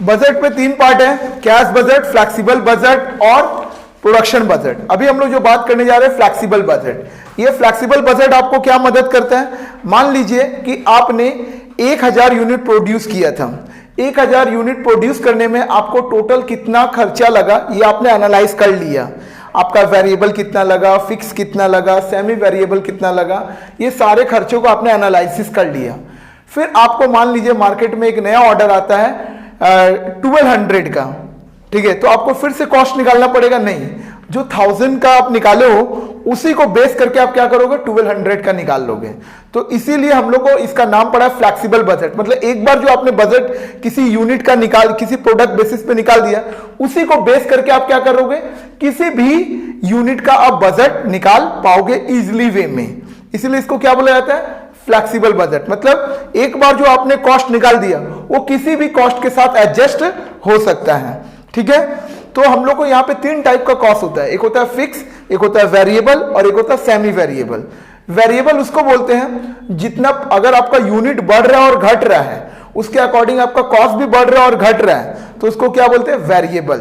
Budget में 3 part है, cash budget, flexible budget और प्रोडक्शन बजट। अभी हम लोग जो बात करने जा रहे हैं फ्लेक्सिबल बजट। ये फ्लेक्सिबल बजट आपको क्या मदद करता है? मान लीजिए कि आपने 1000 यूनिट प्रोड्यूस किया था। 1000 यूनिट प्रोड्यूस करने में आपको टोटल कितना खर्चा लगा ये आपने एनालाइज कर लिया। आपका वेरिएबल कितना लगा, फिक्स कितना लगा, सेमी वेरिएबल कितना लगा, ये सारे खर्चों को आपने एनालिसिस कर लिया। फिर आपको मान लीजिए मार्केट में एक नया ऑर्डर आता है 1200 का, ठीक है, तो आपको फिर से कॉस्ट निकालना पड़ेगा? नहीं, जो 1000 का आप निकाले हो उसी को बेस करके आप क्या करोगे? 1200 का निकाल लोगे। तो इसीलिए हम लोग को इसका नाम पड़ा फ्लेक्सिबल बजट। मतलब एक बार जो आपने बजट किसी यूनिट का निकाल, किसी प्रोडक्ट बेसिस पे निकाल दिया, उसी को बेस करके आप क्या करोगे? किसी भी यूनिट का आप बजट निकाल पाओगे इजिली वे में। इसीलिए इसको क्या बोला जाता है? Flexible budget. मतलब एक बार जो आपने कॉस्ट निकाल दिया वो किसी भी कॉस्ट के साथ एडजस्ट हो सकता है, ठीक है। तो हम लोग को यहाँ पे 3 टाइप का कॉस्ट होता है, एक होता है फिक्स, एक होता है वेरिएबल और एक होता है सेमी वेरिएबल। वेरिएबल उसको बोलते हैं जितना, अगर आपका यूनिट बढ़ रहा है और घट रहा है उसके अकॉर्डिंग आपका कॉस्ट भी बढ़ रहा है और घट रहा है, तो उसको क्या बोलते हैं? वेरिएबल।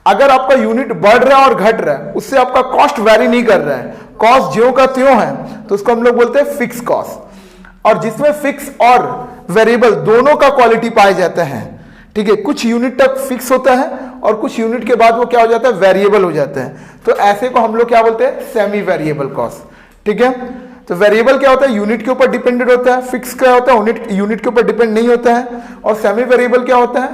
अगर आपका यूनिट बढ़ रहा है और घट रहा है, उससे आपका कॉस्ट वेरी नहीं कर रहा है, कॉस्ट ज्यों का त्यों है, तो उसको हम लोग बोलते हैं फिक्स कॉस्ट। और जिसमें फिक्स और वेरिएबल दोनों का क्वालिटी पाए जाते हैं, ठीक है, कुछ यूनिट तक फिक्स होता है और कुछ यूनिट के बाद वो क्या हो जाता है? वेरिएबल हो जाता है। तो ऐसे को हम लोग क्या बोलते हैं? सेमी वेरिएबल कॉस्ट, ठीक है। तो वेरिएबल क्या होता है? यूनिट के ऊपर डिपेंडेंट होता है। फिक्स क्या होता है? यूनिट के ऊपर डिपेंड नहीं होता है। और सेमी वेरिएबल क्या होता है?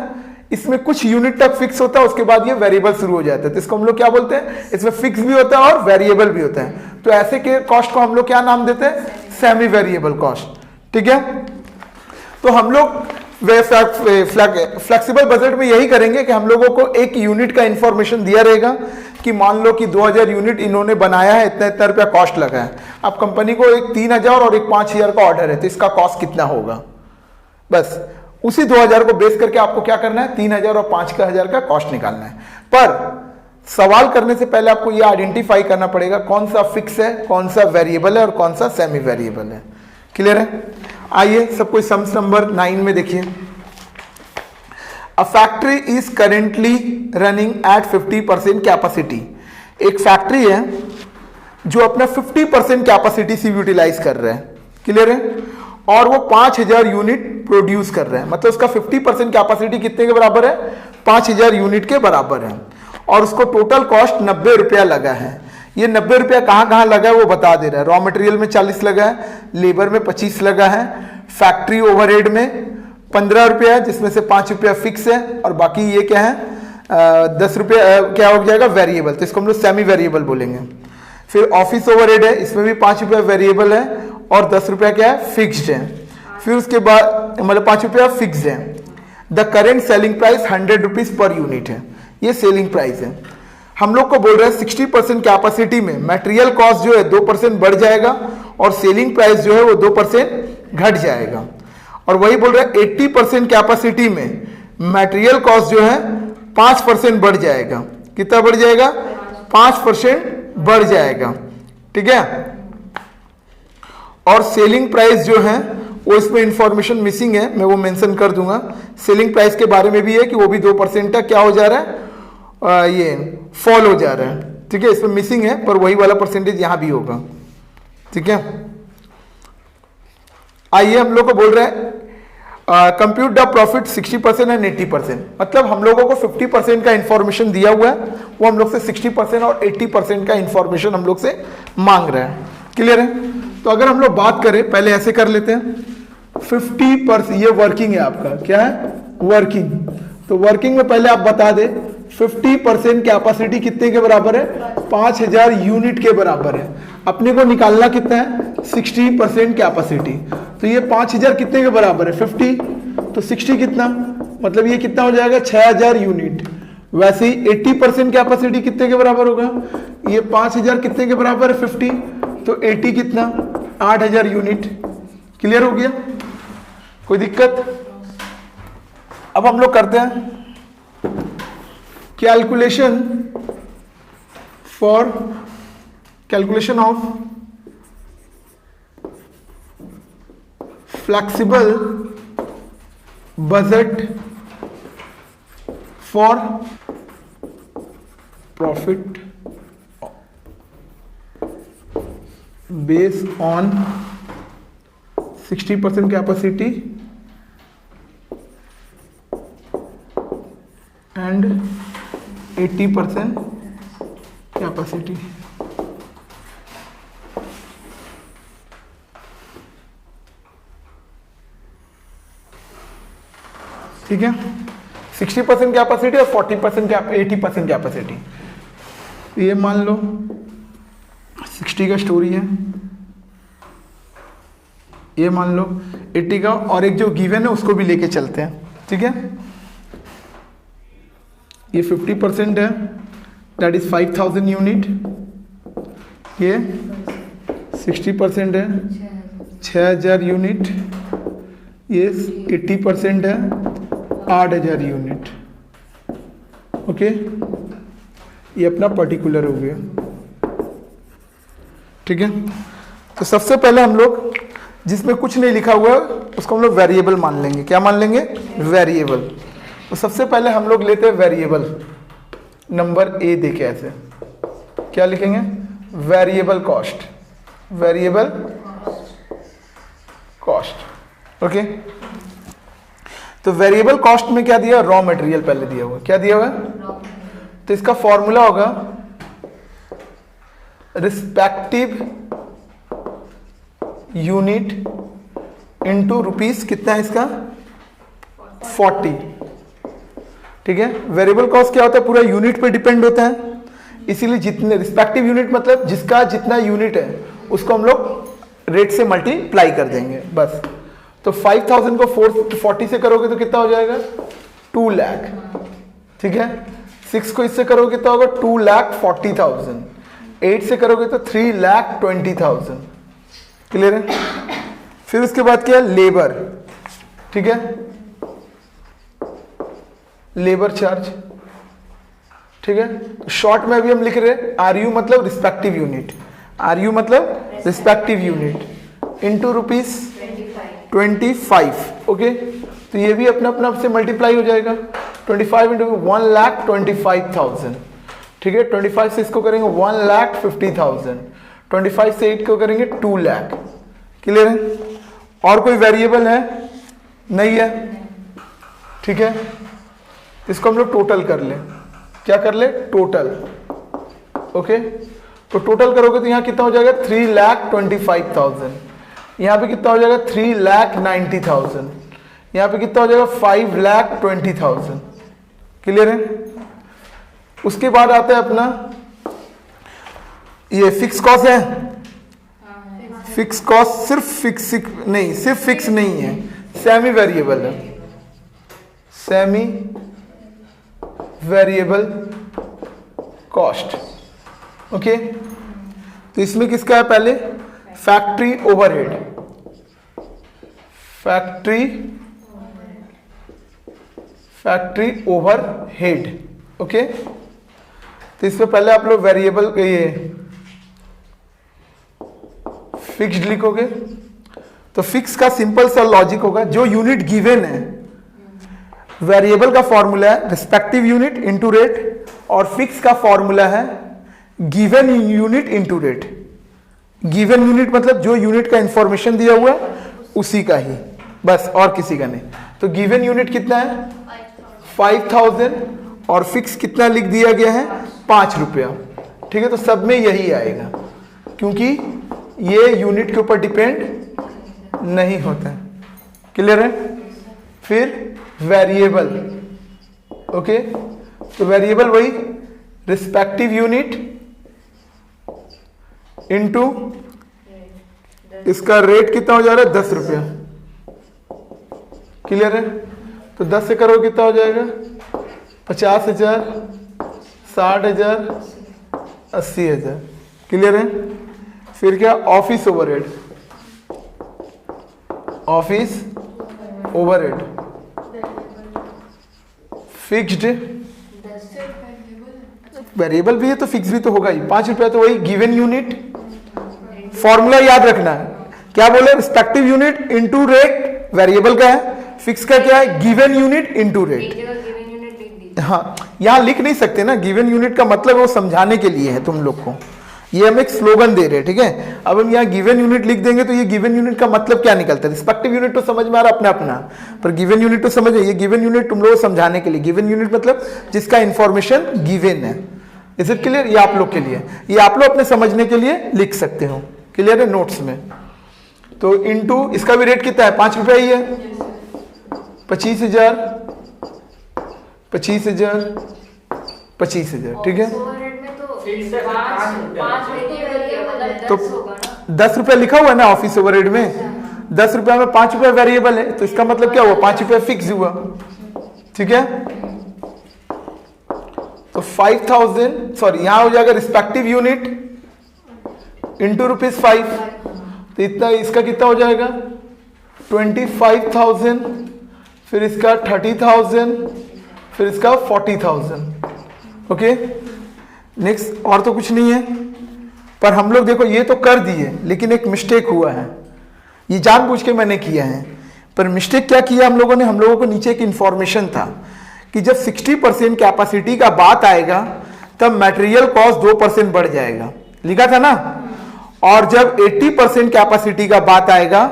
इसमें कुछ यूनिट तक फिक्स होता है, उसके बाद ये वेरिएबल शुरू हो जाता है। तो इसको हम लोग क्या बोलते हैं? इसमें फिक्स भी होता है और वेरिएबल भी होता है। तो ऐसे के कॉस्ट को हम लोग क्या नाम देते हैं? सेमी वेरिएबल कॉस्ट, ठीक है। तो हम लोग फ्लेक्सिबल बजट में यही करेंगे कि हम लोगों को एक यूनिट का इंफॉर्मेशन दिया रहेगा कि मान लो कि 2000 यूनिट इन्होंने बनाया है, इतना इतना रुपया कॉस्ट लगा है। अब कंपनी को एक 3000 और एक 5000 का ऑर्डर है, तो इसका कॉस्ट कितना होगा? बस उसी 2000 को बेस करके आपको क्या करना है? 3000 और 5000 का कॉस्ट निकालना है। पर सवाल करने से पहले आपको यह आइडेंटिफाई करना पड़ेगा कौन सा फिक्स है, कौन सा वेरिएबल है और कौन सा सेमी वेरिएबल है। क्लियर है? आइए सब कोई सम्स नंबर 9 में देखिए। A factory is currently running at 50% capacity. एक फैक्ट्री है जो अपना 50% कैपेसिटी से यूटिलाइज कर रहा है। क्लियर है? और वो 5000 यूनिट प्रोड्यूस कर रहे हैं। मतलब उसका 50% कैपेसिटी कितने के बराबर है? 5000 यूनिट के बराबर है। और उसको टोटल कॉस्ट 90 रुपया लगा है। ये 90 रुपया कहाँ कहाँ लगा है वो बता दे रहा है। रॉ मटेरियल में 40 लगा है, लेबर में 25 लगा है, फैक्ट्री ओवरहेड में 15 रुपया है जिसमें से 5 रुपया फिक्स है और बाकी ये क्या है 10 रुपया क्या हो जाएगा? वेरिएबल। तो इसको हम लोग सेमी वेरिएबल बोलेंगे। फिर ऑफिस ओवरहेड है, इसमें भी 5 रुपया वेरिएबल है और 10 रुपया क्या है? फिक्स्ड है। फिर उसके बाद मतलब 5 रुपया फिक्स्ड है। The current selling price 100 rupees per unit है, ये सेलिंग प्राइस है। हम लोग को बोल रहे हैं 60% कैपेसिटी में मटेरियल कॉस्ट जो है 2% बढ़ जाएगा और सेलिंग प्राइस जो है वो 2% घट जाएगा। और वही बोल रहे हैं 80% कैपेसिटी में मटेरियल कॉस्ट जो है 5% बढ़ जाएगा। कितना बढ़ जाएगा? 5% बढ़ जाएगा, ठीक है। और सेलिंग प्राइस जो है वो इसमें इंफॉर्मेशन मिसिंग है, मैं वो मेंशन कर दूंगा। सेलिंग प्राइस के बारे में भी है कि वो भी 2% का क्या हो जा रहा है? ये फॉल हो जा रहा है, ठीक है। इसमें मिसिंग है पर वही वाला परसेंटेज यहां भी होगा, ठीक है। आइए हम लोग को बोल रहे हैं कंप्यूट द प्रॉफिट 60% एंड 80%। मतलब हम लोगों को 50% का इंफॉर्मेशन दिया हुआ है, वो हम लोग से 60% और 80% का इंफॉर्मेशन हम लोग से मांग रहा है। क्लियर है? तो अगर हम लोग बात करें, पहले ऐसे कर लेते हैं। 50% ये वर्किंग है आपका, क्या है? वर्किंग। तो वर्किंग में पहले आप बता दे 50% कैपेसिटी कितने के बराबर है? 5000 यूनिट के बराबर है। अपने को निकालना कितना है? 60% कैपेसिटी। तो ये 5000 कितने के बराबर है? 50। तो 60 कितना? मतलब ये कितना हो जाएगा? 6000 यूनिट। वैसे ही 80% कैपेसिटी कितने के बराबर होगा? ये 5000 कितने के बराबर है? 50। तो 80 कितना? 8000 यूनिट। क्लियर हो गया? कोई दिक्कत? अब हम लोग करते हैं calculation for calculation of flexible budget for profit based on 60% capacity and 80% capacity. ठीक है, 60% कैपेसिटी और 40% 80% कैपेसिटी। ये मान लो 60 का स्टोरी है, ये मान लो 80 का, और एक जो गिवन है उसको भी लेके चलते हैं। ठीक है, ये 50% है, दैट इज 5000 यूनिट। ये 60% है, 6000 यूनिट। ये 80% है, 8000 यूनिट। ओके, ये अपना पर्टिकुलर हो गया। ठीक है, तो सबसे पहले हम लोग जिसमें कुछ नहीं लिखा हुआ उसको हम लोग वेरिएबल मान लेंगे। क्या मान लेंगे? वेरिएबल। तो सबसे पहले हम लोग लेते हैं वेरिएबल, नंबर ए देके ऐसे क्या लिखेंगे? Variable cost. Variable cost. Okay, तो वेरिएबल कॉस्ट में क्या दिया? रॉ मटेरियल पहले दिया हुआ। क्या दिया हुआ है? तो इसका फॉर्मूला होगा रिस्पेक्टिव यूनिट इंटू रुपीस। कितना है इसका? 40। ठीक है, वेरिएबल कॉस्ट क्या होता है? पूरा यूनिट पे डिपेंड होता है, इसीलिए जितने रिस्पेक्टिव यूनिट मतलब जिसका जितना यूनिट है उसको हम लोग रेट से मल्टीप्लाई कर देंगे बस। तो 5000 को 40 से करोगे तो कितना हो जाएगा? 2 लाख। ठीक है, 6 को इससे करोगे कितना होगा? 2,40,000। 8 से करोगे तो 3,20,000। क्लियर है? फिर उसके बाद क्या है? लेबर। ठीक है, लेबर चार्ज। ठीक है, तो शॉर्ट में अभी हम लिख रहे हैं RU मतलब रिस्पेक्टिव यूनिट। RU मतलब respective unit into rupees 25। Okay, तो ये भी अपना अपना से मल्टीप्लाई हो जाएगा। 25 इंटू 1,25,000। ठीक है, 25 से इसको करेंगे 1,50,000। 25 से 8 को करेंगे 2 लाख। क्लियर है? और कोई वेरिएबल है? नहीं है। ठीक है, इसको हम लोग टोटल कर ले। क्या कर ले? टोटल। ओके, तो टोटल करोगे तो यहाँ कितना हो जाएगा? 3,25,000। यहाँ पे कितना हो जाएगा? 3,90,000। यहाँ पे कितना हो जाएगा? 5,20,000। क्लियर है? उसके बाद आता है अपना ये फिक्स कॉस्ट है। फिक्स कॉस्ट सिर्फ फिक्स नहीं, सिर्फ फिक्स नहीं है, सेमी वेरिएबल है। Semi variable cost. ओके, तो इसमें किसका है? पहले factory overhead. Factory overhead. Okay, तो इसमें पहले आप लोग वेरिएबल ये फिक्स्ड लिखोगे। तो फिक्स का सिंपल सा लॉजिक होगा, जो यूनिट गिवन है, वेरिएबल का फॉर्मूला है रिस्पेक्टिव यूनिट इनटू रेट, और फिक्स का फॉर्मूला है given unit into rate. Given unit मतलब जो यूनिट का इंफॉर्मेशन दिया हुआ है उसी का ही, बस, और किसी का नहीं। तो गिवन यूनिट कितना है? 5000, और फिक्स कितना लिख दिया गया है? 5 रुपया। ठीक है, तो सब में यही आएगा क्योंकि ये यूनिट के ऊपर डिपेंड नहीं होता है। क्लियर है? फिर वेरिएबल। ओके, तो वेरिएबल वही रिस्पेक्टिव यूनिट इनटू इसका रेट कितना हो जा रहा है? 10 रुपया। क्लियर है? तो 10 से करो कितना हो जाएगा? 50,000, 60,000, 80,000। क्लियर है? फिर क्या? Office overhead. Office overhead fixed. Variable भी है तो फिक्स भी तो होगा ही। 5 रुपया तो वही गिवन यूनिट। फॉर्मूला याद रखना है, क्या बोले? Respective unit into rate variable का है, फिक्स का क्या है? Given unit into rate. हाँ, यहाँ लिख नहीं सकते ना, गिवन यूनिट का मतलब वो समझाने के लिए है तुम लोग को, ये हम एक स्लोगन दे रहे हैं, ठीक है। अब हम यहाँ गिवन यूनिट लिख देंगे तो ये गिवन यूनिट का मतलब क्या निकलता है, रिस्पेक्टिव यूनिट तो समझ में आ रहा अपना अपना, पर गिवन यूनिट तो समझ, ये गिवन यूनिट तुम लोग को समझाने के लिए, गिवन यूनिट मतलब जिसका इंफॉर्मेशन गिवन है। Is it clear? ये आप लोग के लिए, ये आप लोग अपने समझने के लिए लिख सकते हो, क्लियर है नोट्स में। तो इनटू इसका भी रेट कितना है, 5 रुपया ही है, 25,000 25,000 25,000, ठीक है। तो 10 रुपया लिखा हुआ है ना ऑफिस ओवरहेड में, 10 रुपया में 5 रुपया वेरिएबल है, तो इसका मतलब क्या हुआ, 5 रुपया फिक्स हुआ, ठीक है। तो 5,000 सॉरी यहां हो जाएगा रिस्पेक्टिव यूनिट इंटू ₹5, तो इतना, इसका कितना हो जाएगा 25,000, फिर इसका 30,000, फिर इसका 40,000, ओके। नेक्स्ट, और तो कुछ नहीं है, पर हम लोग देखो ये तो कर दिए, लेकिन एक मिस्टेक हुआ है, ये जानबूझ के मैंने किया है। पर मिस्टेक क्या किया हम लोगों ने, हम लोगों को नीचे एक इंफॉर्मेशन था कि जब 60% कैपेसिटी का बात आएगा तब मटेरियल कॉस्ट 2% बढ़ जाएगा, लिखा था ना। और जब 80% कैपेसिटी का बात आएगा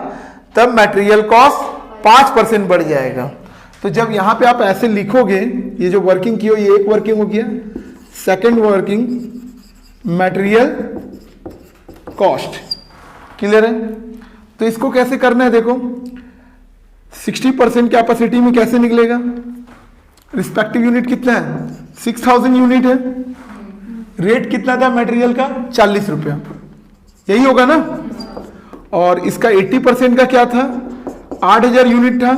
तब मटेरियल कॉस्ट 5% बढ़ जाएगा। तो जब यहां पे आप ऐसे लिखोगे, ये जो वर्किंग की हो, ये एक वर्किंग हो गया, second working material cost, clear है। तो इसको कैसे करना है, देखो 60% कैपेसिटी में कैसे निकलेगा, रिस्पेक्टिव यूनिट कितना है, 6,000 यूनिट है, रेट कितना था मटेरियल का, 40 रुपया, यही होगा ना। और इसका 80% का क्या था, 8,000 यूनिट था,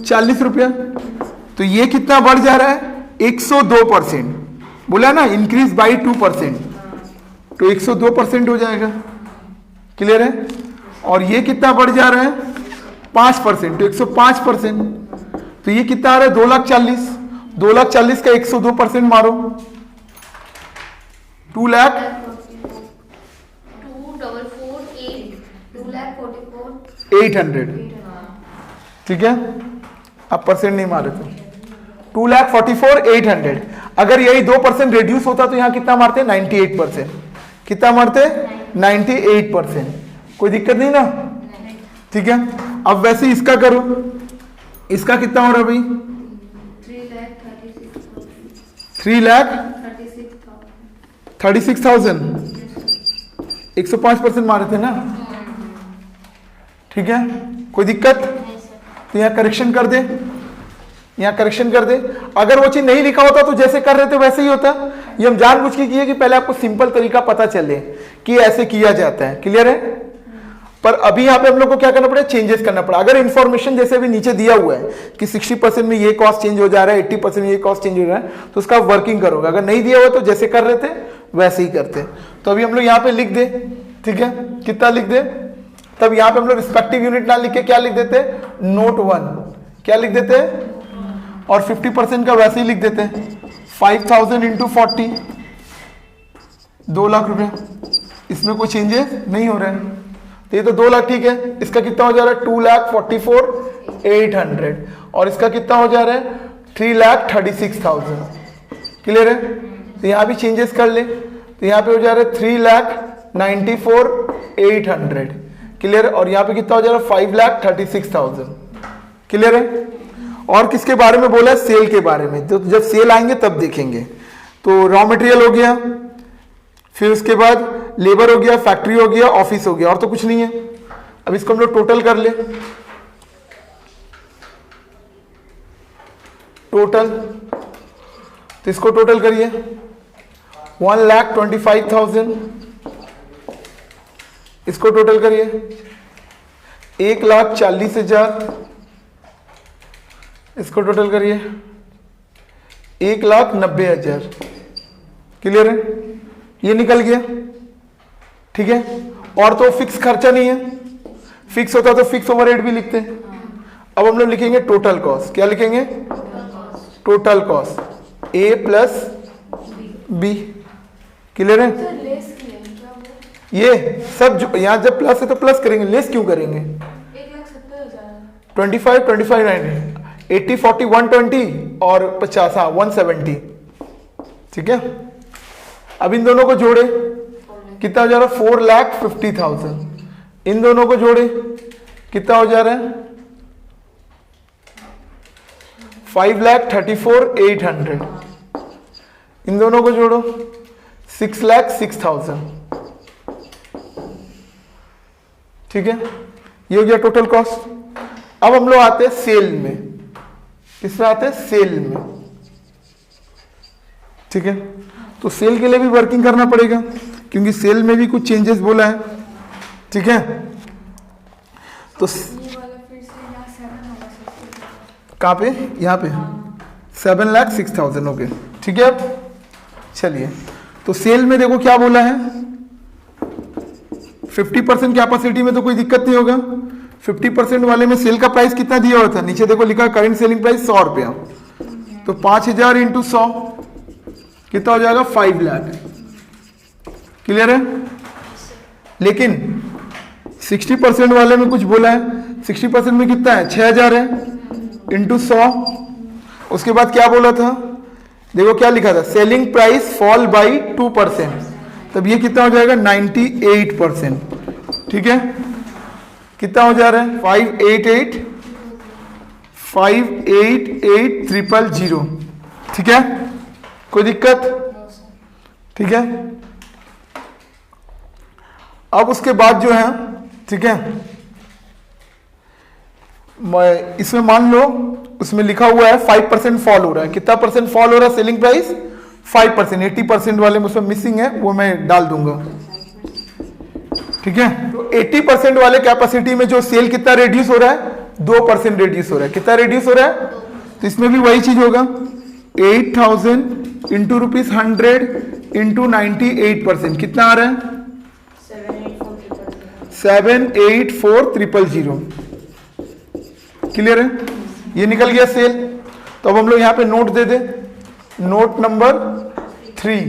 40 रुपया, तो ये कितना बढ़ जा रहा है, 102%, बोला ना इंक्रीज बाई 2%, तो 102% हो जाएगा, क्लियर है। और ये कितना बढ़ जा रहा है, 5%, तो 105%, तो ये कितना आ रहा है 2,40,000, 2,40,000 का 102% मारो, 2,44,800, ठीक है। अब परसेंट नहीं मारे तो 2,44,800। अगर यही 2% रिड्यूस होता तो यहां कितना मारते, 98%, कितना मारते, 98%, कोई दिक्कत नहीं ना, ठीक है। अब वैसे इसका करो, इसका कितना हो रहा है भाई, 3,36,000, 105% मारे थे ना, ठीक है, कोई दिक्कत। तो यहाँ करेक्शन कर दे, यहाँ करेक्शन कर दे। अगर वो चीज नहीं लिखा होता तो जैसे कर रहे थे वैसे ही होता, ये हम जानबूझ के किए कि पहले आपको सिंपल तरीका पता चले कि ऐसे किया जाता है, क्लियर है। पर अभी यहाँ पे हम लोग को क्या करना पड़ेगा, चेंजेस करना पड़ा। अगर इन्फॉर्मेशन जैसे अभी नीचे दिया हुआ है कि 60% में ये कॉस्ट चेंज हो जा रहा है, 80% में ये कॉस्ट चेंज हो रहा है, तो उसका वर्किंग करोगे। अगर नहीं दिया हुआ तो जैसे कर रहे थे वैसे ही करते। तो अभी हम लोग यहाँ पे लिख दे, ठीक है, कितना लिख दे, तब यहाँ पे हम लोग रिस्पेक्टिव यूनिट ना लिख के क्या लिख देते, नोट 1 क्या लिख देते, और 50% का वैसे ही लिख देते, 5,000 इंटू 40, 2 लाख रुपया, इसमें कोई चेंजेस नहीं हो रहे हैं। तो ये तो 2 लाख, ठीक है। इसका कितना हो जा रहा है, 2,44,800, और इसका कितना हो जा रहा है, 3,36,000, क्लियर है। तो यहाँ भी चेंजेस कर ले, तो यहाँ पे हो जा रहा है 3,94,800, क्लियर है। और यहाँ पे कितना हो जा रहा है, 5,36,000, क्लियर है। और किसके बारे में बोला है, सेल के बारे में। तो जब सेल आएंगे तब देखेंगे। तो रॉ मटेरियल हो गया, फिर उसके बाद लेबर हो गया, फैक्ट्री हो गया, ऑफिस हो गया, और तो कुछ नहीं है। अब इसको हम लोग टोटल कर ले, टोटल, तो इसको टोटल करिए, 1,25,000, इसको टोटल करिए, 1,40,000, इसको टोटल करिए, 1,90,000, क्लियर है, ये निकल गया, ठीक है। और तो फिक्स खर्चा नहीं है, फिक्स होता तो फिक्स ओवरहेड भी लिखते हैं। अब हम लोग लिखेंगे टोटल कॉस्ट, क्या लिखेंगे, टोटल कॉस्ट ए प्लस बी, क्लियर है। ये सब जो यहाँ जब प्लस है तो प्लस करेंगे, लेस क्यों करेंगे, 25,25,900, 80 40 120 और 50 हाँ 170, ठीक है। अब इन दोनों को जोड़े कितना हो जा रहा है 4,50,000। इन दोनों को जोड़े कितना हो जा रहा है 5,34,800। इन दोनों को जोड़ो 6,06,000, ठीक है। ये हो गया टोटल कॉस्ट। अब हम लोग आते हैं सेल में। किसमें आते हैं सेल में, ठीक है। तो सेल के लिए भी वर्किंग करना पड़ेगा क्योंकि सेल में भी कुछ चेंजेस बोला है, ठीक है। तो कहाँ पे यहाँ पे 7,06,000 हो गए, ठीक है। अब चलिए तो सेल में देखो क्या बोला है 50% कैपेसिटी में तो कोई दिक्कत नहीं होगा। 50% वाले में सेल का प्राइस कितना दिया हुआ था, नीचे देखो लिखा करंट सेलिंग प्राइस 100 रुपया, तो 5,000 इंटू 100 कितना हो जाएगा 5 लाख। क्लियर है। लेकिन 60% वाले में कुछ बोला है, 60% में कितना है 6,000 है इंटू 100। उसके बाद क्या बोला था, देखो क्या लिखा था सेलिंग प्राइस फॉल बाई 2%, तब ये कितना हो जाएगा 98%, ठीक है। कितना हो जा रहा है 588,000, ठीक है। कोई दिक्कत, ठीक है। अब उसके बाद जो है, ठीक है, इसमें मान लो उसमें लिखा हुआ है 5% फॉल हो रहा है। कितना परसेंट फॉल हो रहा है सेलिंग प्राइस 5%। 80% वाले में उसमें मिसिंग है, वो मैं डाल दूंगा, ठीक है। तो 80% वाले कैपेसिटी में जो सेल कितना रेड्यूस हो रहा है 2% रेड्यूस हो रहा है। कितना रेड्यूस हो रहा है, तो इसमें भी वही चीज होगा 8,000 इंटू ₹100 इंटू 98%, कितना आ रहा है 784,000। क्लियर है, ये निकल गया सेल। तो अब हम लोग यहां पे नोट दे दे, नोट नंबर 3,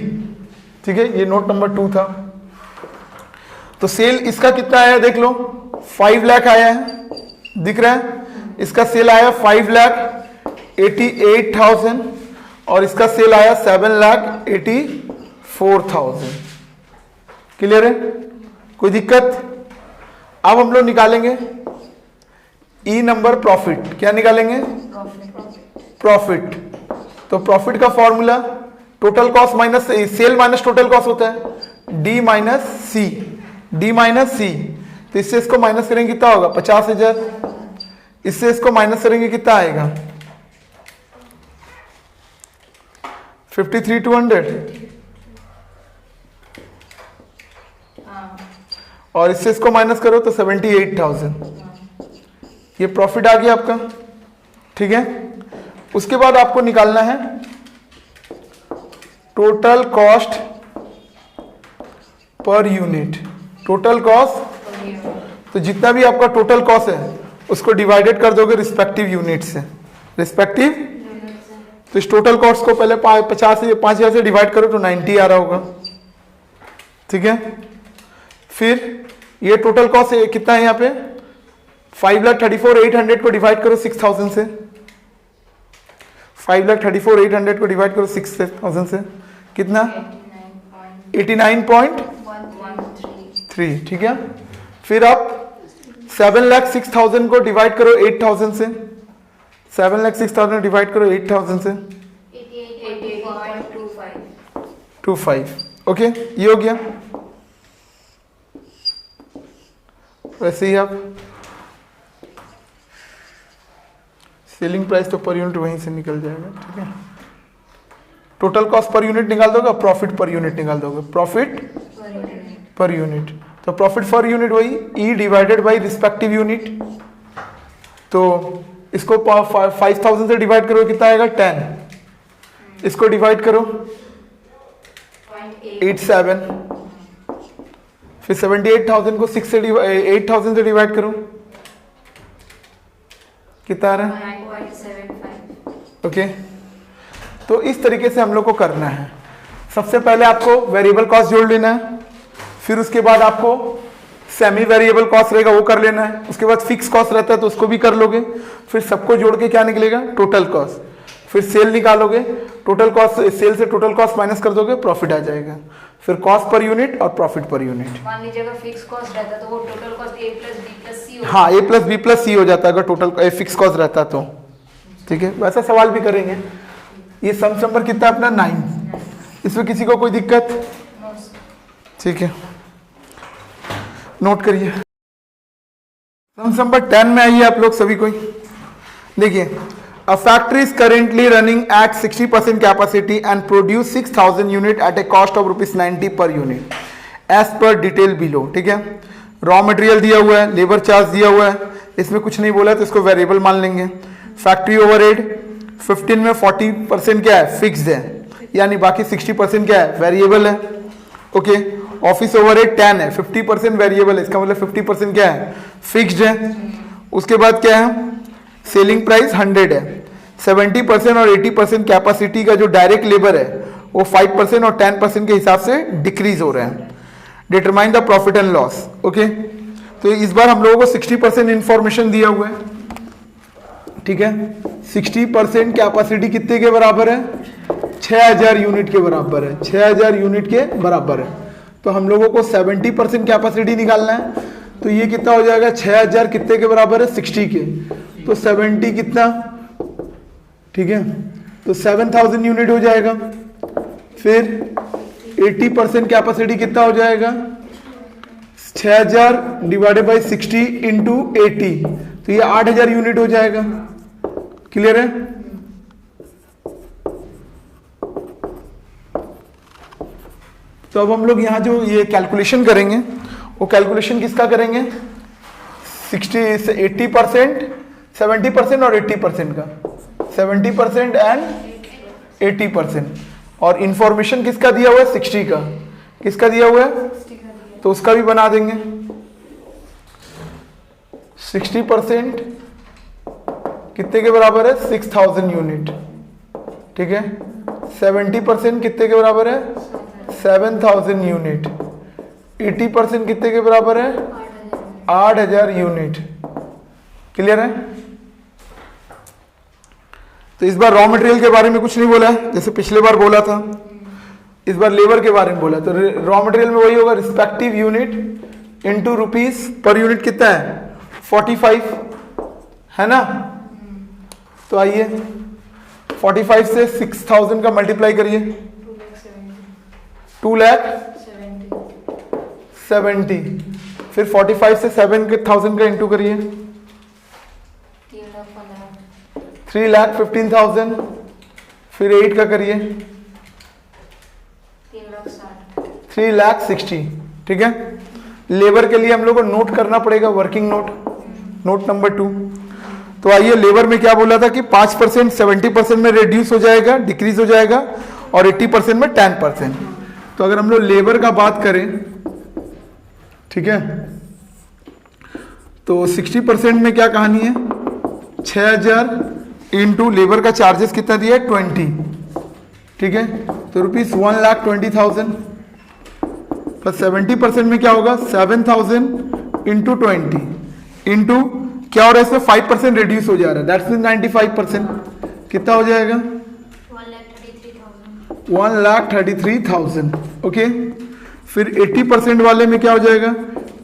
ठीक है। ये नोट नंबर 2 था। तो सेल इसका कितना आया देख लो 5 लाख आया है, दिख रहा है। इसका सेल आया 5,88,000 और इसका सेल आया 7,84,000। क्लियर है, कोई दिक्कत। अब हम लोग निकालेंगे ई नंबर प्रॉफिट। क्या निकालेंगे प्रॉफिट। तो प्रॉफिट का formula total cost minus cell minus total cost होता है डी माइनस सी। डी माइनस सी, तो इससे इसको माइनस करेंगे कितना होगा 50,000। इससे इसको माइनस करेंगे कितना आएगा 53,200 और इससे इसको माइनस करो तो 78,000। ये प्रॉफिट आ गया आपका, ठीक है। उसके बाद आपको निकालना है total cost per unit. Total cost, तो जितना भी आपका टोटल कॉस्ट है उसको डिवाइडेड कर दोगे रिस्पेक्टिव यूनिट से। रिस्पेक्टिव, तो इस टोटल कॉस्ट को पहले 5,000 से डिवाइड करो तो 90 आ रहा होगा, ठीक है। फिर ये टोटल कॉस्ट कितना है यहाँ पे 5,34,800 को डिवाइड करो 6,000 से। 5,34,800 को डिवाइड करो 6,000 से, कितना 89.13, ठीक है। फिर आप 7,06,000 को डिवाइड करो 8,000 से। 7,06,000 डिवाइड करो 8,000 से 88.25। ओके, ये हो गया। वैसे ही आप सेलिंग प्राइस तो पर यूनिट वहीं से निकल जाएगा, ठीक है। टोटल कॉस्ट पर यूनिट निकाल दोगे, प्रॉफिट पर यूनिट निकाल दोगे। प्रॉफिट पर यूनिट, तो प्रॉफिट पर यूनिट वही E divided by respective unit. तो इसको 5,000 से डिवाइड करो कितना आएगा 10। इसको डिवाइड करो 87। फिर 78,000 को 8,000 से डिवाइड करो, कितना आ रहा है 9.75। ओके, तो इस तरीके से हम लोग को करना है। सबसे पहले आपको वेरिएबल कॉस्ट जोड़ लेना है, फिर उसके बाद आपको सेमी वेरिएबल कॉस्ट रहेगा वो कर लेना है, उसके बाद फिक्स कॉस्ट रहता है तो उसको भी कर लोगे, फिर सबको जोड़ के क्या निकलेगा, टोटल कॉस्ट, फिर सेल निकालोगे, टोटल कॉस्ट, सेल से टोटल कॉस्ट माइनस कर दोगे, प्रॉफिट आ जाएगा, फिर कॉस्ट पर यूनिट और प्रॉफिट पर यूनिट। मान लीजिए अगर फिक्स कॉस्ट रहता तो वो total cost A plus B plus C होता। हाँ, A plus B plus C हो जाता है अगर टोटल फिक्स कॉस्ट रहता तो। ठीक है, वैसा सवाल भी करेंगे। ये सम नंबर कितना अपना 9, इसमें किसी को कोई दिक्कत? ठीक है, नोट करिए। सम नंबर 10 में आइए आप लोग सभी कोई। देखिए, a factory is currently running at 60% capacity and produce 6000 unit at a cost of rupees 90 per unit as per detail below। ठीक है, रॉ मटेरियल दिया हुआ है, लेबर चार्ज दिया हुआ है, इसमें कुछ नहीं बोला तो इसको वेरिएबल मान लेंगे। फैक्ट्री ओवरहेड 15 में 40% क्या है, फिक्स्ड है, यानी बाकी 60% क्या है, वेरिएबल है। ओके, ऑफिस ओवरहेड 10 है, 50% वेरिएबल है, इसका मतलब 50% क्या है, फिक्स्ड है। उसके बाद क्या है, सेलिंग प्राइस 100 है, 70% और 80% कैपेसिटी का जो डायरेक्ट लेबर है वो 5% और 10% के हिसाब से डिक्रीज हो रहे हैं। Determine the profit and loss. Okay, तो इस बार हम लोगों को 60% इंफॉर्मेशन दिया हुआ है। ठीक है, 60% कैपेसिटी कितने के बराबर है, 6000 यूनिट के बराबर है, 6000 यूनिट के बराबर है। तो हम लोगों को 70% कैपेसिटी निकालना है, तो ये कितना हो जाएगा, 6000 कितने के बराबर है, 60 के, तो 70 कितना, ठीक है, तो 7000 यूनिट हो जाएगा। फिर 80% कैपेसिटी कितना हो जाएगा, 6000 डिवाइडेड बाई 60 इंटू 80, तो ये 8000 यूनिट हो जाएगा। क्लियर है? तो अब हम लोग यहां जो ये कैलकुलेशन करेंगे वो कैलकुलेशन किसका करेंगे, 60 से 80%, 70% और 80% का, 70% एंड 80%। और इंफॉर्मेशन किसका दिया हुआ है, 60 का, किसका दिया हुआ है, तो उसका भी बना देंगे। 60% कितने के बराबर है, 6000 यूनिट। ठीक है, 70% कितने के बराबर है, 7000 यूनिट। 80% कितने के बराबर है, 8000 यूनिट। क्लियर है? तो इस बार रॉ मटेरियल के बारे में कुछ नहीं बोला है, जैसे पिछले बार बोला था। इस बार लेबर के बारे में बोला, तो रॉ मटेरियल में वही होगा, respective unit into rupees per unit कितना है, 45 है ना। तो आइए 45 से 6000 का मल्टीप्लाई करिए, 2,70,000। फिर 45 से 7000 का इंटू करिए, 3,15,000। फिर 8 का करिए, 3,60,000। ठीक है, लेबर के लिए हम लोग को नोट करना पड़ेगा, वर्किंग नोट, नोट नंबर 2। तो आइए, लेबर में क्या बोला था कि 5% 70% में रिड्यूस हो जाएगा, डिक्रीज हो जाएगा, और 80% में 10%। तो अगर हम लोग लेबर का बात करें, ठीक है, तो 60% में क्या कहानी है, 6000 इंटू लेबर का चार्जेस कितना दिया है, 20। ठीक है, तो रुपीज 1,20,000 प्लस 70% में क्या होगा, 7000 इंटू 20 इंटू क्या हो रहा है, इसमें 5% रिड्यूस हो जा रहा है, दैट्स मीन 95%। कितना हो जाएगा, 1,33,000। ओके, फिर 80% वाले में क्या हो जाएगा,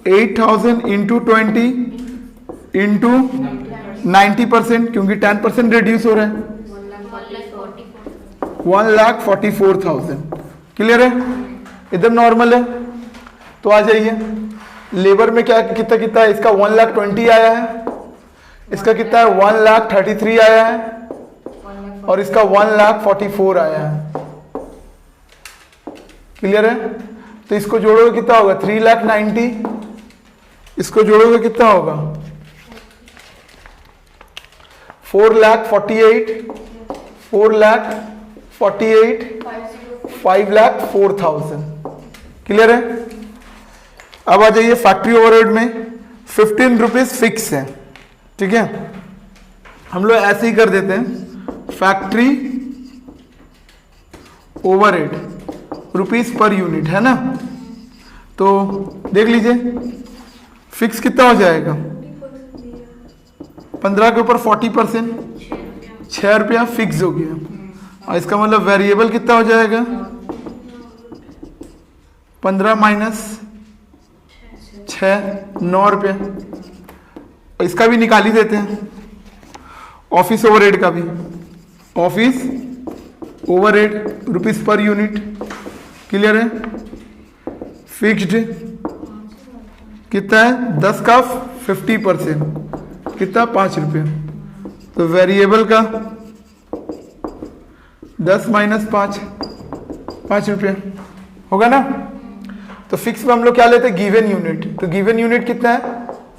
8,000 इंटू 20 इंटू 90%, क्योंकि 10% रिड्यूस हो रहा है, 1,44,000। क्लियर है, एकदम नॉर्मल है। तो आ जाइए, लेबर में क्या कितना कितना है, इसका 1,20,000 आया है, इसका कितना है, 1,33,000 आया है, और इसका 1,44,000 आया है। क्लियर है? तो इसको जोड़ोगे कितना होगा, 3,90,000। इसको जोड़ोगे कितना होगा, 4,48,000, 5,04,000। क्लियर है? अब आ जाइए फैक्ट्री ओवरहेड में 15 रुपीज फिक्स है। ठीक है, हम लोग ऐसे ही कर देते हैं, factory overhead rupees per unit है ना। तो देख लीजिए, फिक्स कितना हो जाएगा? 15 के ऊपर 40%, 6 रुपया फिक्स हो गया। और इसका मतलब वेरिएबल कितना हो जाएगा? 15 माइनस 6, 9 रुपया। इसका भी निकाल ही देते हैं, ऑफिस ओवरहेड का भी। Office overhead rupees per unit, clear है? फिक्स्ड कितना है? 10 का 50%, कितना? 5 रुपया। तो वेरिएबल का 10 माइनस 5, 5 रुपया होगा ना। तो फिक्स में हम लोग क्या लेते हैं? Given unit. तो गिवन यूनिट कितना है?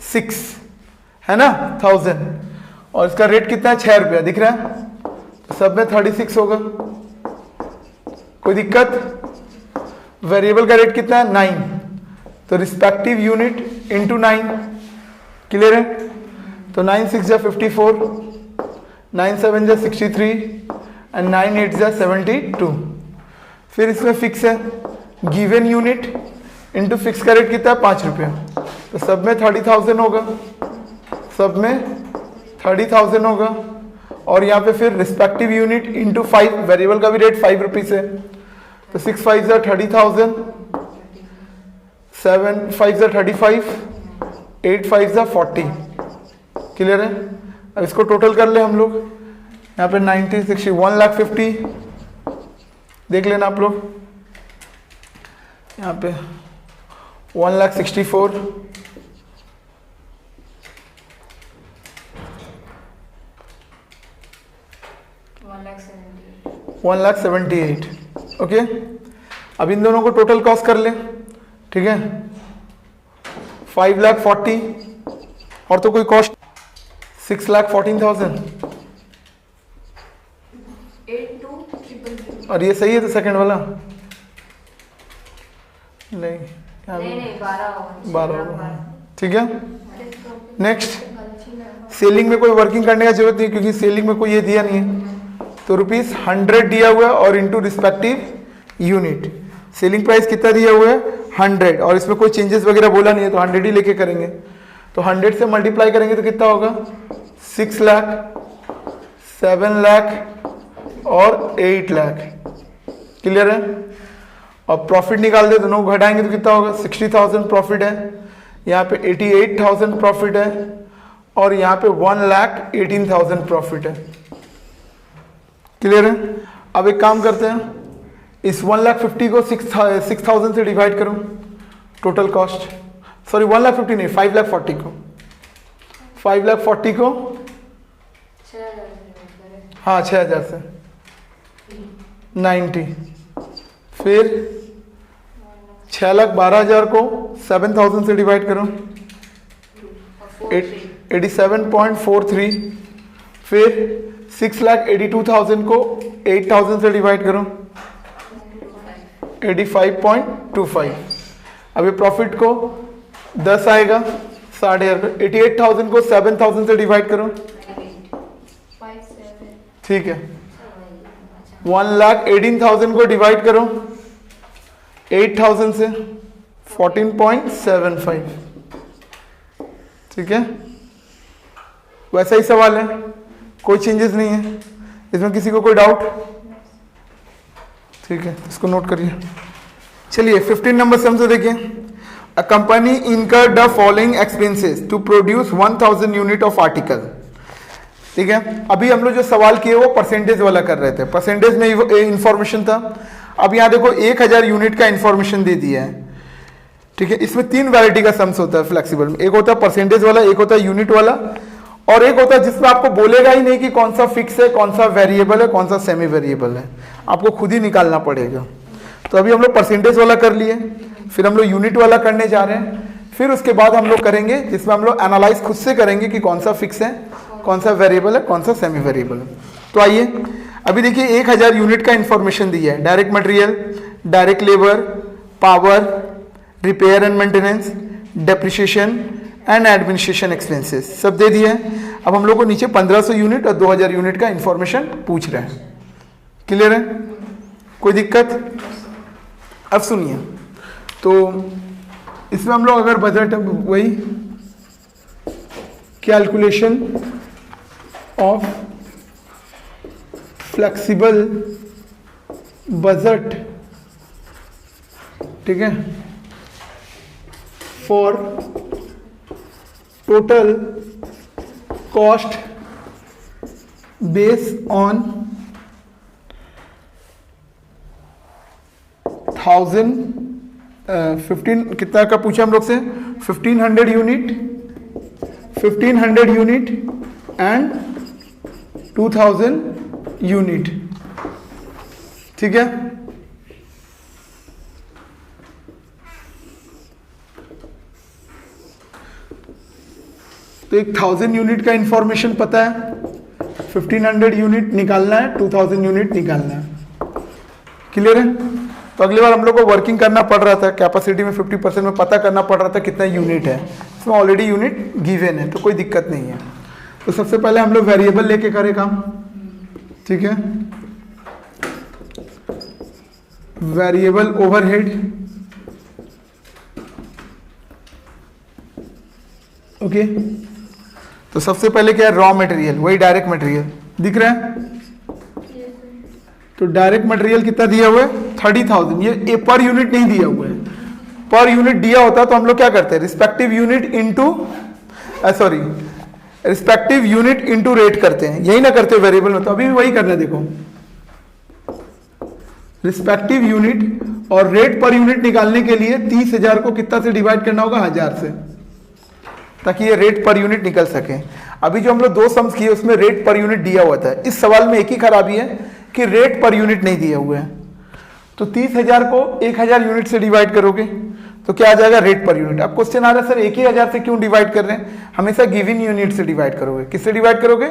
6 है ना, 1000। और इसका रेट कितना है? 6 रुपया, दिख रहा है? तो सब में 36 होगा, कोई दिक्कत? वेरिएबल का रेट कितना है? 9। तो रिस्पेक्टिव यूनिट इंटू 9, क्लियर है? तो 9 6 जा 54, 9 7 जा 63 एंड 9 8 जा 72। फिर इसमें फिक्स है, गिवन यूनिट इंटू फिक्स का रेट कितना है? 5 रुपया। तो सब में 30,000 होगा, सब में 30,000 होगा। और यहाँ पे फिर रिस्पेक्टिव यूनिट इंटू 5, वेरिएबल का भी रेट 5 रुपीज है। तो 6 5 जा 30,000, 7 5 जा 35, 8 5 जा 40, क्लियर है? अब इसको टोटल कर ले हम लोग। यहाँ पे 90 60 1,50,000 देख लेना आप लोग। यहाँ पे 1,64,000, 1,78,000, ओके। अब इन दोनों को टोटल कॉस्ट कर ले, ठीक है? 5,40,000 और तो कोई कॉस्ट 6,14,000। और ये सही है तो सेकंड वाला नहीं, नहीं 12 होगा, ठीक है। नेक्स्ट, सेलिंग में कोई वर्किंग करने का जरूरत नहीं, क्योंकि सेलिंग में कोई ये दिया नहीं है। तो ₹100 दिया हुआ है और into respective unit. Selling price कितना दिया हुआ है? 100, और इसमें कोई चेंजेस वगैरह बोला नहीं है, तो 100 ही लेके करेंगे। तो 100 से मल्टीप्लाई करेंगे तो कितना होगा? 6 लाख, 7 लाख और 8 लाख, क्लियर है? और प्रॉफिट निकाल दे, दोनों को घटाएंगे तो कितना होगा? 60,000 प्रॉफिट है, यहाँ पे 88,000 प्रॉफिट है, और यहाँ पे 1,18,000 प्रॉफिट है, क्लियर है? अब एक काम करते हैं, इस 1,50,000 को 6,000 से डिवाइड करो, टोटल कॉस्ट, सॉरी 1,50,000 नहीं, 5,40,000 को, 5,40,000 को 6,000 से 90, फिर 6,12,000 को 7,000 से डिवाइड करो, 87.43, फिर 6,82,000 को 8,000 से डिवाइड करो, 85.25। अभी प्रॉफिट को 10 आएगा, 8,500। 88,000 को 7,000 से डिवाइड करो, ठीक है। 1,18,000 को डिवाइड करो 8,000 से, 14.75, ठीक है। वैसा ही सवाल है, कोई चेंजेस नहीं है इसमें, किसी को कोई डाउट? ठीक है, इसको नोट करिए। चलिए 15 नंबर से हमसे देखिए, a company incurred the following expenses to produce 1,000 unit of article, ठीक है। अभी हम लोग जो सवाल किए वो परसेंटेज वाला कर रहे थे, परसेंटेज में इंफॉर्मेशन था। अब यहाँ देखो 1,000 यूनिट का इंफॉर्मेशन दे दिया है, ठीक है। इसमें 3 वैरायटी का सम्स होता है फ्लेक्सिबल में, एक होता है परसेंटेज वाला, एक होता है यूनिट वाला, और एक होता है जिसमें आपको बोलेगा ही नहीं कि कौन सा फिक्स है, कौन सा वेरिएबल है, कौन सा सेमी वेरिएबल है, आपको खुद ही निकालना पड़ेगा। तो अभी हम लोग परसेंटेज वाला कर लिए, फिर हम लोग यूनिट वाला करने जा रहे हैं, फिर उसके बाद हम लोग करेंगे जिसमें हम लोग एनालाइज खुद से करेंगे कि कौन सा फिक्स है, कौन सा वेरिएबल है, कौन सा सेमी वेरिएबल है। तो आइए अभी देखिए 1,000 यूनिट का इंफॉर्मेशन दिया है, direct material, direct labour, power, repair and maintenance, depreciation and administration expenses सब दे दिए हैं। अब हम लोग को नीचे 1,500 यूनिट और 2,000 यूनिट का इंफॉर्मेशन पूछ रहे हैं, क्लियर है? कोई दिक्कत? अब सुनिए, तो इसमें हम लोग अगर बजट वही कैलकुलेशन ऑफ फ्लेक्सिबल बजट, ठीक है, for total cost base on 15 कितना का पूछा हम लोग से, 1500 यूनिट, 1500 यूनिट एंड 2000 यूनिट, ठीक है। तो एक 1000 यूनिट का इंफॉर्मेशन पता है, 1500 यूनिट निकालना है, 2000 यूनिट निकालना है, क्लियर है। तो अगली बार हम लोग को वर्किंग करना पड़ रहा था, कैपेसिटी में 50% में पता करना पड़ रहा था कितना यूनिट है, इसमें ऑलरेडी यूनिट गिवन है तो कोई दिक्कत नहीं है। तो सबसे पहले हम लोग वेरिएबल लेके करें काम, ठीक है। Variable overhead, okay. तो सबसे पहले क्या है, रॉ मटेरियल, वही डायरेक्ट मटेरियल दिख रहा है। तो डायरेक्ट मटेरियल कितना दिया हुआ है, 30,000। ये पर यूनिट नहीं दिया हुआ है, पर यूनिट दिया होता तो हम लोग क्या करते हैं, रिस्पेक्टिव यूनिट इनटू रेट करते हैं, यही ना करते वेरिएबल में। तो अभी भी वही करना है, देखो रिस्पेक्टिव यूनिट और रेट पर यूनिट निकालने के लिए 30,000 को कितना से डिवाइड करना होगा, 1000 से, ताकि ये रेट पर यूनिट निकल सके। अभी जो हम लोग 2 सम्स किए उसमें रेट पर यूनिट दिया हुआ था, इस सवाल में एक ही खराबी है कि रेट पर यूनिट नहीं दिया हुआ है। तो 30,000 को 1000 यूनिट से डिवाइड करोगे तो क्या आ जाएगा, रेट पर यूनिट। अब क्वेश्चन आ रहा है सर 1000 से क्यों डिवाइड कर रहे हैं, हमेशा गिवन यूनिट से डिवाइड करोगे। किससे डिवाइड करोगे,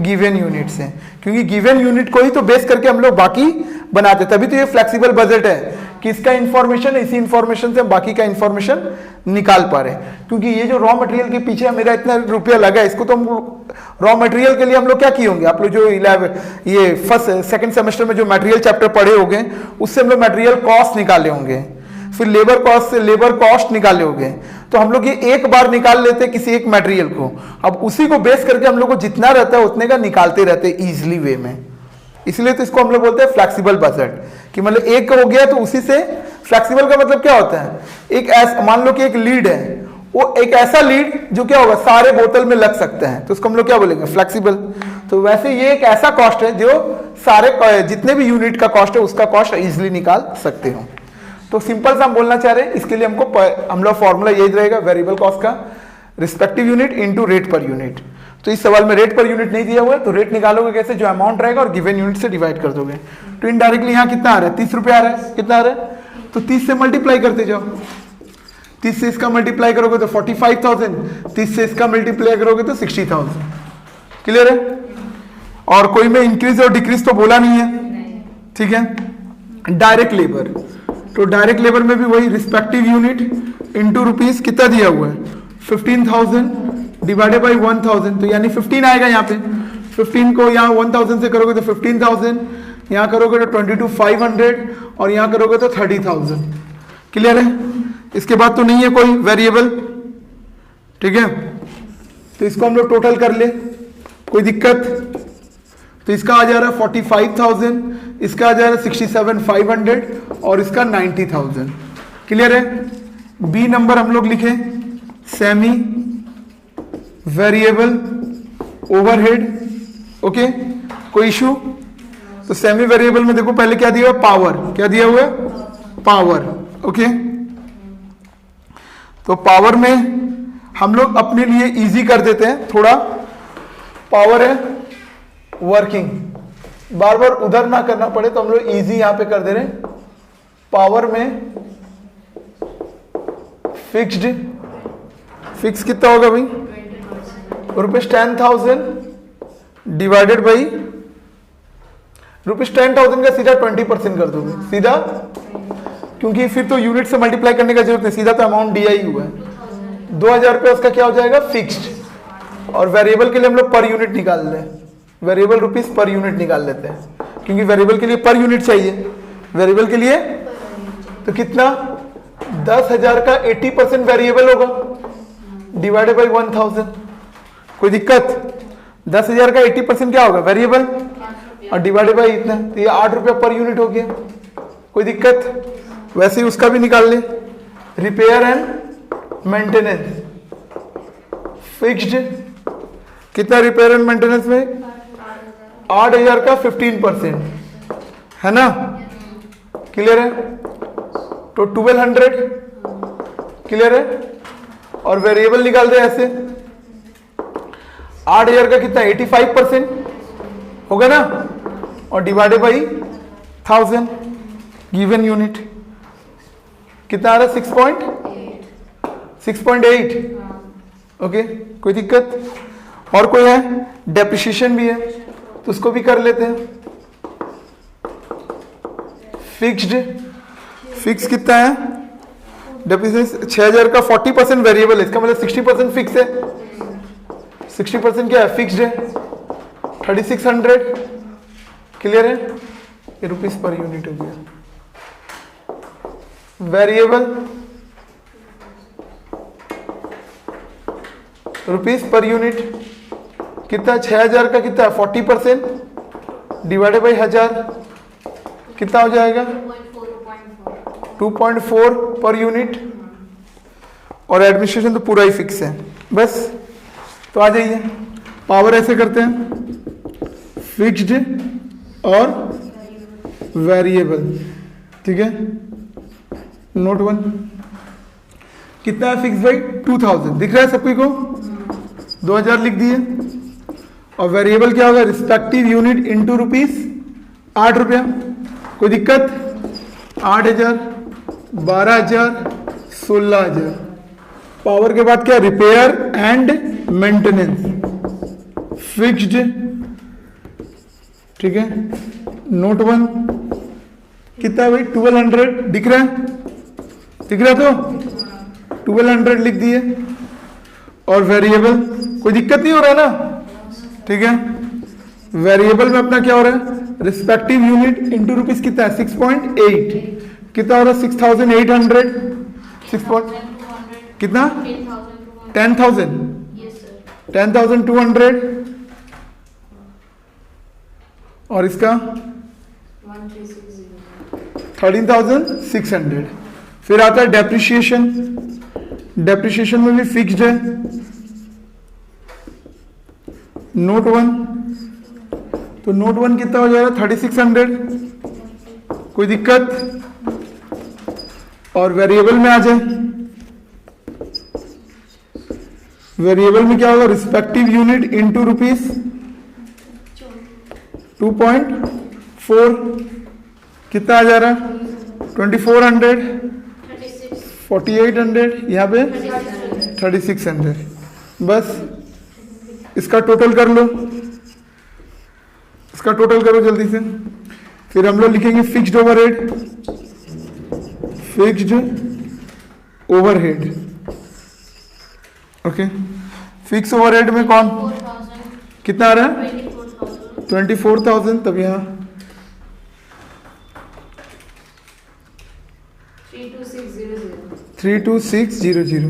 गिवन यूनिट से, क्योंकि गिवन यूनिट को ही तो बेस करके हम लोग बाकी बनाते, तभी तो ये फ्लेक्सिबल बजट है कि इसका इंफॉर्मेशन, इसी इंफॉर्मेशन से हम बाकी का इंफॉर्मेशन निकाल पा रहे हैं। क्योंकि ये जो रॉ मटेरियल के पीछे मेरा इतना रुपया लगा, इसको तो हम रॉ मटेरियल के लिए हम लोग क्या किए होंगे, आप लोग जो ये फर्स्ट सेकंड सेमेस्टर में जो मटेरियल चैप्टर पढ़े होंगे उससे हम लोग मटेरियल कॉस्ट निकाले होंगे, फिर लेबर कॉस्ट से लेबर कॉस्ट निकाले होंगे। तो हम लोग ये एक बार निकाल लेते हैं किसी एक मटेरियल को, अब उसी को बेस करके हम लोग को जितना रहता है उतने का निकालते रहते हैं इजीली वे में। इसलिए तो इसको हम लोग बोलते हैं फ्लेक्सिबल बजट, कि मतलब एक हो गया तो उसी से, फ्लेक्सिबल का मतलब क्या होता है, एक ऐसा मान लो कि एक लीड है, वो एक ऐसा लीड जो क्या होगा सारे बोतल में लग सकते हैं, तो उसको हम लोग क्या बोलेंगे, फ्लेक्सिबल। तो वैसे ये एक ऐसा कॉस्ट है जो सारे जितने भी यूनिट का कॉस्ट है उसका कॉस्ट इजिली निकाल सकते हो। तो सिंपल सा हम बोलना चाह रहे हैं, इसके लिए हम लोग फॉर्मूला यही रहेगा, वेरिएबल कॉस्ट का respective unit into rate per unit. तो इस सवाल में रेट पर यूनिट नहीं दिया हुआ है, तो रेट निकालोगे कैसे, जो अमाउंट रहेगा और गिवन यूनिट से डिवाइड कर दोगे। तो इनडायरेक्टली यहाँ कितना आ रहा है, 30 रुपये आ रहा है, कितना आ रहा है, तो 30 से मल्टीप्लाई करते जाओ, 30 से इसका मल्टीप्लाई करोगे तो 45,000, 30 से इसका मल्टीप्लाई करोगे तो 60,000। क्लियर है। और कोई में इंक्रीज और डिक्रीज तो बोला नहीं है, ठीक है। डायरेक्ट लेबर, तो डायरेक्ट लेबर में भी वही रिस्पेक्टिव यूनिट इंटू रुपीज कितना दिया हुआ है, 15,000 डिवाइडेड बाई 1000, तो यानी 15 आएगा यहाँ पे। 15 को यहाँ 1000 से करोगे तो 15,000, यहाँ करोगे तो 22,500 और यहाँ करोगे तो 30,000। क्लियर है। इसके बाद तो नहीं है कोई वेरिएबल, ठीक है। तो इसको हम लोग टोटल कर ले, कोई दिक्कत। तो इसका आ जा रहा है 45,000, इसका आ जा रहा है 67,500 और इसका 90,000। क्लियर है। बी नंबर हम लोग लिखे सेमी वेरिएबल ओवरहेड, ओके, कोई इशू। तो सेमी वेरिएबल में देखो पहले क्या दिया हुआ है, पावर, क्या दिया हुआ है, पावर, ओके। तो पावर में हम लोग अपने लिए इजी कर देते हैं थोड़ा, पावर है वर्किंग, बार बार उधर ना करना पड़े तो हम लोग इजी यहां पे कर दे रहे हैं। पावर में फिक्स्ड, फिक्स कितना होगा भाई, ₹10,000 डिवाइडेड बाई ₹10,000 का सीधा 20% कर दोगे सीधा, क्योंकि फिर तो यूनिट से मल्टीप्लाई करने का जरूरत नहीं, सीधा तो अमाउंट दिया ही हुआ है। 2,000 रुपये उसका क्या हो जाएगा, फिक्स्ड। और वेरिएबल के लिए हम लोग पर यूनिट निकाल रहे हैं, वेरिएबल रुपीस पर यूनिट निकाल लेते हैं, क्योंकि वेरिएबल के लिए पर यूनिट चाहिए। वेरिएबल के लिए तो कितना, 10,000 का 80% वेरिएबल होगा डिवाइडेड बाई 1000। कोई दिक्कत? 10,000 का 80% क्या होगा? वेरिएबल, और डिवाइडेड बाई इतना, तो ये 8 रुपया पर यूनिट हो गया। कोई दिक्कत? वैसे ही उसका भी निकाल ले, रिपेयर एंड मेंटेनेंस फिक्स्ड, कितना रिपेयर एंड मेंटेनेंस में? 8,000 का 15%, है ना? क्लियर है? तो 1200 क्लियर है? और वेरिएबल निकाल दे ऐसे, 8,000 का कितना? 85% होगा ना, और डिवाइडेड बाई 1000 गिवन यूनिट कितना आ रहा है? 6.8। ओके, कोई दिक्कत? और कोई है? डेप्रिसिएशन भी है, तो उसको भी कर लेते हैं। फिक्स कितना है? डेप्रिसिएशन 6,000 का 40% वेरिएबल है, इसका मतलब 60% फिक्स है। 60% क्या है? फिक्स्ड है, 3600 क्लियर है? ये रुपीस पर यूनिट हो गया। वेरिएबल रुपीस पर यूनिट कितना? 6,000 का कितना है? 40% डिवाइडेड बाई 1000 कितना हो जाएगा? 2.4 पर यूनिट, और एडमिनिस्ट्रेशन तो पूरा ही फिक्स है। बस, तो आ जाइए, पावर ऐसे करते हैं, फिक्स्ड और वेरिएबल, ठीक है? नोट 1 कितना है? फिक्स बाई 2000 दिख रहा है सबको को? 2000 लिख दिए, और वेरिएबल क्या होगा? रिस्पेक्टिव यूनिट इंटू रुपीस 8 रुपया। कोई दिक्कत? 8,000, 12,000, 16,000। पावर के बाद क्या? रिपेयर एंड मेंटेनेंस फिक्स्ड, ठीक है? नोट 1 कितना है भाई? 1200 दिख रहा है? दिख रहा तो 1200 लिख दिए, और वेरिएबल कोई दिक्कत नहीं हो रहा है ना, ठीक है? वेरिएबल में अपना क्या हो रहा है? रिस्पेक्टिव यूनिट इंटू रुपीस कितना है? 6.8 कितना हो रहा है? 6,800 कितना? 10,000 10,200, और इसका 13,600। फिर आता है डेप्रिसिएशन, डेप्रिसिएशन में भी फिक्स्ड है। नोट 1, तो नोट 1 कितना हो जाएगा? 3,600। कोई दिक्कत? और वेरिएबल में आ जाए, वेरिएबल में क्या होगा? रिस्पेक्टिव यूनिट इंटू रुपीस 2.4 कितना आ जा रहा है? 2,400, 4,800, यहाँ पे 3,600। बस, इसका टोटल कर लो, इसका टोटल करो जल्दी से। फिर हम लोग लिखेंगे fixed overhead, fixed overhead, okay. Fix overhead में कौन कितना आ रहा है? 24,000। तब यहाँ 32600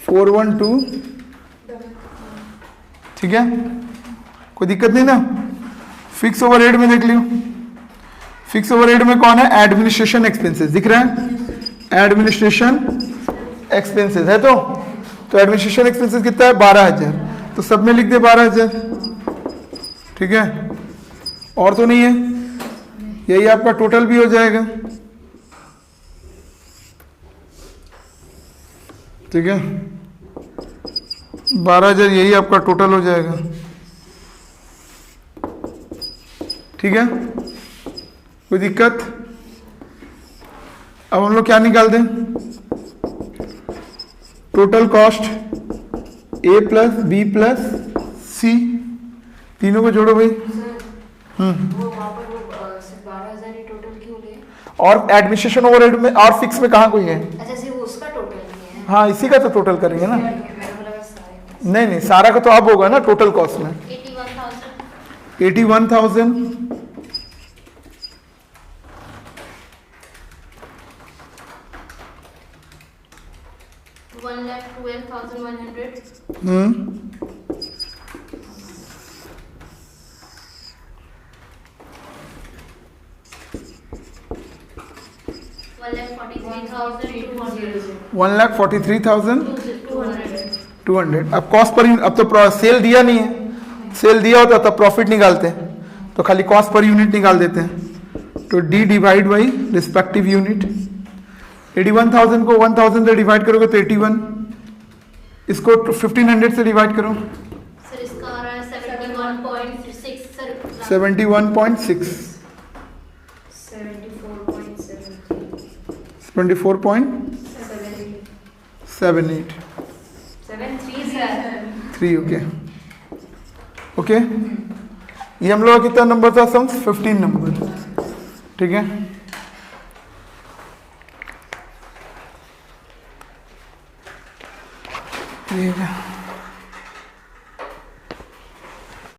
412, ठीक है? कोई दिक्कत नहीं ना? फिक्स ओवरहेड में देख लियो, फिक्स ओवरहेड में कौन है? एडमिनिस्ट्रेशन एक्सपेंसेस दिख रहा है, एडमिनिस्ट्रेशन एक्सपेंसेस है। तो एडमिनिस्ट्रेशन एक्सपेंसेस कितना है? 12,000। तो सब में लिख दे 12,000, ठीक है? और तो नहीं है, यही आपका टोटल भी हो जाएगा, ठीक है? 12,000 यही आपका टोटल हो जाएगा, ठीक है? कोई दिक्कत? अब हम लोग क्या निकाल दें? टोटल कॉस्ट ए प्लस बी प्लस सी, तीनों को जोड़ो भाई। और एडमिनिस्ट्रेशन ओवरहेड में और फिक्स में कहाँ कोई है? अच्छा, सिर्फ उसका टोटल नहीं है। हाँ, इसी का तो टोटल करेंगे ना। नहीं नहीं, सारा का तो अब होगा ना टोटल कॉस्ट में। 81,000 81,000 1,12,100. लाख 43,200. अब कॉस्ट पर अब तो सेल दिया नहीं है, सेल दिया होता तब प्रॉफिट निकालते हैं, तो खाली कॉस्ट पर यूनिट निकाल देते हैं. तो D divide by respective unit. 81,000 को 1,000 से डिवाइड करोगे तो 81, इसको 1500 से डिवाइड करो. सर इसका आ रहा है 71.6 सर. 71.6. 24.78. 73 सर. 3. Okay okay. ये हम लोग का कितना नंबर था? Sums 15 number. ठीक है. ठीक है.